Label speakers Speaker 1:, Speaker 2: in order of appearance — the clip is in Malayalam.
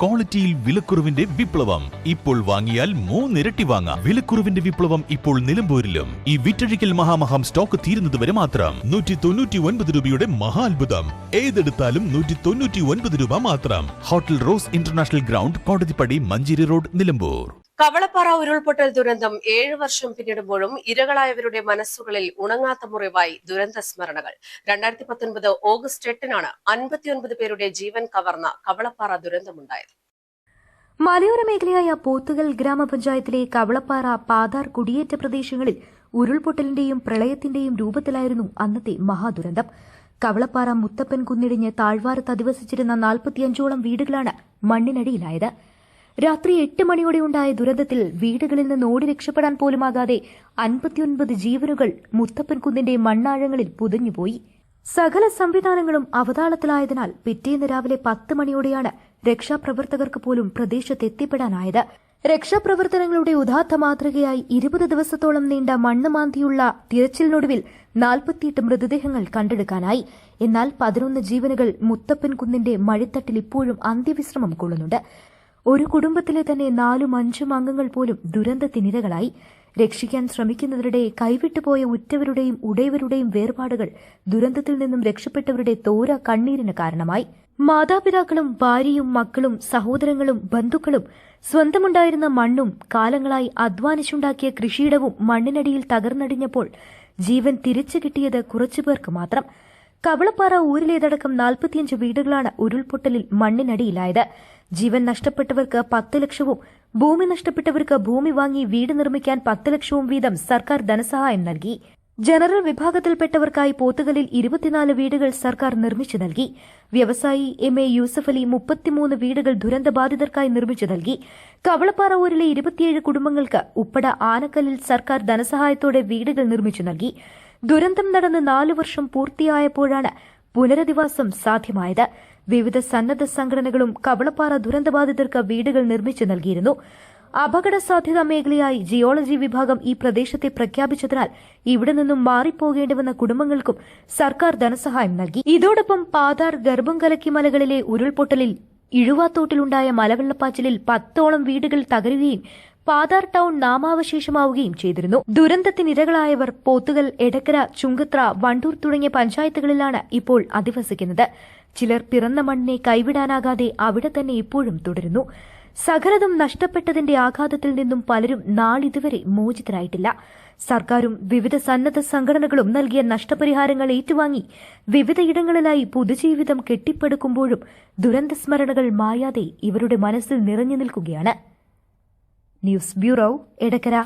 Speaker 1: ക്വാളിറ്റിയിൽ വിലക്കുറവിന്റെ വിപ്ലവം. ഇപ്പോൾ വാങ്ങിയാൽ 3 ഇരട്ടി വാങ്ങാം. വിലക്കുറവിന്റെ വിപ്ലവം ഇപ്പോൾ നിലമ്പൂരിലും. ഈ വിറ്റഴിക്കൽ മഹാമഹം സ്റ്റോക്ക് തീരുന്നതുവരെ മാത്രം. 199 രൂപയുടെ മഹാത്ഭുതം. ഏതെടുത്താലും 199 രൂപ മാത്രം. Hotel rose international ground, Kodathippadi, Manjeri road, Nilambur.
Speaker 2: Kavalappara ഉരുൾപൊട്ടൽ ദുരന്തം 7 വർഷം പിന്നിടുമ്പോഴും ഇരകളായവരുടെ മനസ്സുകളിൽ ഉണങ്ങാത്ത മുറിവായി ദുരന്ത സ്മരണകൾ. 2019 ഓഗസ്റ്റ് 8-നാണ് 59 പേരുടെ ജീവൻ കവർന്ന കവളപ്പാറ ദുരന്തമുണ്ടായത്.
Speaker 3: മലയോര മേഖലയായ പോത്തുകൽ ഗ്രാമപഞ്ചായത്തിലെ കവളപ്പാറ, പാതാർ കുടിയേറ്റ പ്രദേശങ്ങളിൽ ഉരുൾപൊട്ടലിന്റെയും പ്രളയത്തിന്റെയും രൂപത്തിലായിരുന്നു അന്നത്തെ മഹാദുരന്തം. കവളപ്പാറ മുത്തപ്പൻ കുന്നിടിഞ്ഞ് താഴ്വാരത്ത് അധിവസിച്ചിരുന്ന 45ഓളം വീടുകളാണ് മണ്ണിനടിയിലായത്. രാത്രി 8 മണിയോടെ ഉണ്ടായ ദുരന്തത്തിൽ വീടുകളിൽ നിന്ന് ഓടി രക്ഷപ്പെടാൻ പോലുമാകാതെ 59 ജീവനുകൾ മുത്തപ്പൻ കുന്നിന്റെ മണ്ണാഴങ്ങളിൽ പുതഞ്ഞുപോയി. സകല സംവിധാനങ്ങളും അവതാളത്തിലായതിനാൽ പിറ്റേന്ന് രാവിലെ 10 മണിയോടെയാണ് രക്ഷാപ്രവർത്തകർക്ക് പോലും പ്രദേശത്തെത്തിപ്പെടാനായത്. രക്ഷാപ്രവർത്തനങ്ങളുടെ ഉദാത്ത മാതൃകയായി 20 ദിവസത്തോളം നീണ്ട മണ്ണ് മാന്തിയുള്ള തിരച്ചിലിനൊടുവിൽ 48 മൃതദേഹങ്ങൾ കണ്ടെടുക്കാനായി. എന്നാൽ 11 ജീവനുകൾ മുത്തപ്പൻ കുന്നിന്റെ മഴിത്തട്ടിൽ ഇപ്പോഴും അന്ത്യവിശ്രമം കൊള്ളുന്നുണ്ട്. ഒരു കുടുംബത്തിലെ തന്നെ 4-5 അംഗങ്ങൾ പോലും ദുരന്തത്തിനിരകളായി. രക്ഷിക്കാൻ ശ്രമിക്കുന്നവരുടെ കൈവിട്ടുപോയ ഉറ്റവരുടെയും ഉടയവരുടെയും വേർപാടുകൾ ദുരന്തത്തിൽ നിന്നും രക്ഷപ്പെട്ടവരുടെ തോര കണ്ണീരിന് കാരണമായി. മാതാപിതാക്കളും ഭാര്യയും മക്കളും സഹോദരങ്ങളും ബന്ധുക്കളും സ്വന്തമുണ്ടായിരുന്ന മണ്ണും കാലങ്ങളായി അധ്വാനിച്ചുണ്ടാക്കിയ കൃഷിയിടവും മണ്ണിനടിയിൽ തകർന്നടിഞ്ഞപ്പോൾ ജീവൻ തിരിച്ചു കിട്ടിയത് കുറച്ചുപേർക്ക് മാത്രം. കവളപ്പാറ ഊരിലേതടക്കം 45 വീടുകളാണ് ഉരുൾപൊട്ടലിൽ മണ്ണിനടിയിലായത്. ജീവൻ നഷ്ടപ്പെട്ടവർക്ക് 10 ലക്ഷവും ഭൂമി നഷ്ടപ്പെട്ടവർക്ക് ഭൂമി വാങ്ങി വീട് നിർമ്മിക്കാൻ 10 ലക്ഷവും വീതം സർക്കാർ ധനസഹായം നൽകി. ജനറൽ വിഭാഗത്തിൽപ്പെട്ടവർക്കായി പോത്തുകലിൽ 24 വീടുകൾ സർക്കാർ നിർമ്മിച്ചു നൽകി. വ്യവസായി MA യൂസഫ് അലി 33 വീടുകൾ ദുരന്തബാധിതർക്കായി നിർമ്മിച്ചു നൽകി. കവളപ്പാറ ഊരിലെ 27 കുടുംബങ്ങൾക്ക് ഉപ്പട ആനക്കല്ലിൽ സർക്കാർ ധനസഹായത്തോടെ വീടുകൾ നിർമ്മിച്ചു നൽകി. ദുരന്തം നടന്ന് 4 വർഷം പൂർത്തിയായപ്പോഴാണ് പുനരധിവാസം സാധ്യമായത്. വിവിധ സന്നദ്ധ സംഘടനകളും കവളപ്പാറ ദുരന്തബാധിതർക്ക് വീടുകൾ നിർമ്മിച്ചു നൽകിയിരുന്നു. അപകട സാധ്യതാ മേഖലയായി ജിയോളജി വിഭാഗം ഈ പ്രദേശത്തെ പ്രഖ്യാപിച്ചതിനാൽ ഇവിടെ നിന്നും മാറിപ്പോകേണ്ടിവന്ന കുടുംബങ്ങൾക്കും സർക്കാർ ധനസഹായം നൽകി. ഇതോടൊപ്പം പാതാർ, ഗർഭം കലക്കി മലകളിലെ ഉരുൾപൊട്ടലിൽ ഇഴുവാത്തോട്ടിലുണ്ടായ മലവെള്ളപ്പാച്ചിലിൽ 10ഓളം വീടുകൾ തകരുകയും പാതാർ ടൌൺ നാമാവശേഷമാവുകയും ചെയ്തിരുന്നു. ദുരന്തത്തിനിരകളായവർ പോത്തുകൽ, എടക്കര, ചുങ്കത്ര, വണ്ടൂർ തുടങ്ങിയ പഞ്ചായത്തുകളിലാണ് ഇപ്പോൾ അധിവസിക്കുന്നത്. ചിലർ പിറന്ന മണ്ണിനെ കൈവിടാനാകാതെ അവിടെ തന്നെ ഇപ്പോഴും തുടരുന്നു. സകലതും നഷ്ടപ്പെട്ടതിന്റെ ആഘാതത്തിൽ നിന്നും പലരും നാളിതുവരെ മോചിതരായിട്ടില്ല. സർക്കാരും വിവിധ സന്നദ്ധ സംഘടനകളും നൽകിയ നഷ്ടപരിഹാരങ്ങൾ ഏറ്റുവാങ്ങി വിവിധയിടങ്ങളിലായി പുതുജീവിതം കെട്ടിപ്പടുക്കുമ്പോഴും ദുരന്തസ്മരണകൾ മായാതെ ഇവരുടെ മനസ്സിൽ നിറഞ്ഞു നിൽക്കുകയാണ്. News bureau, Edakkara.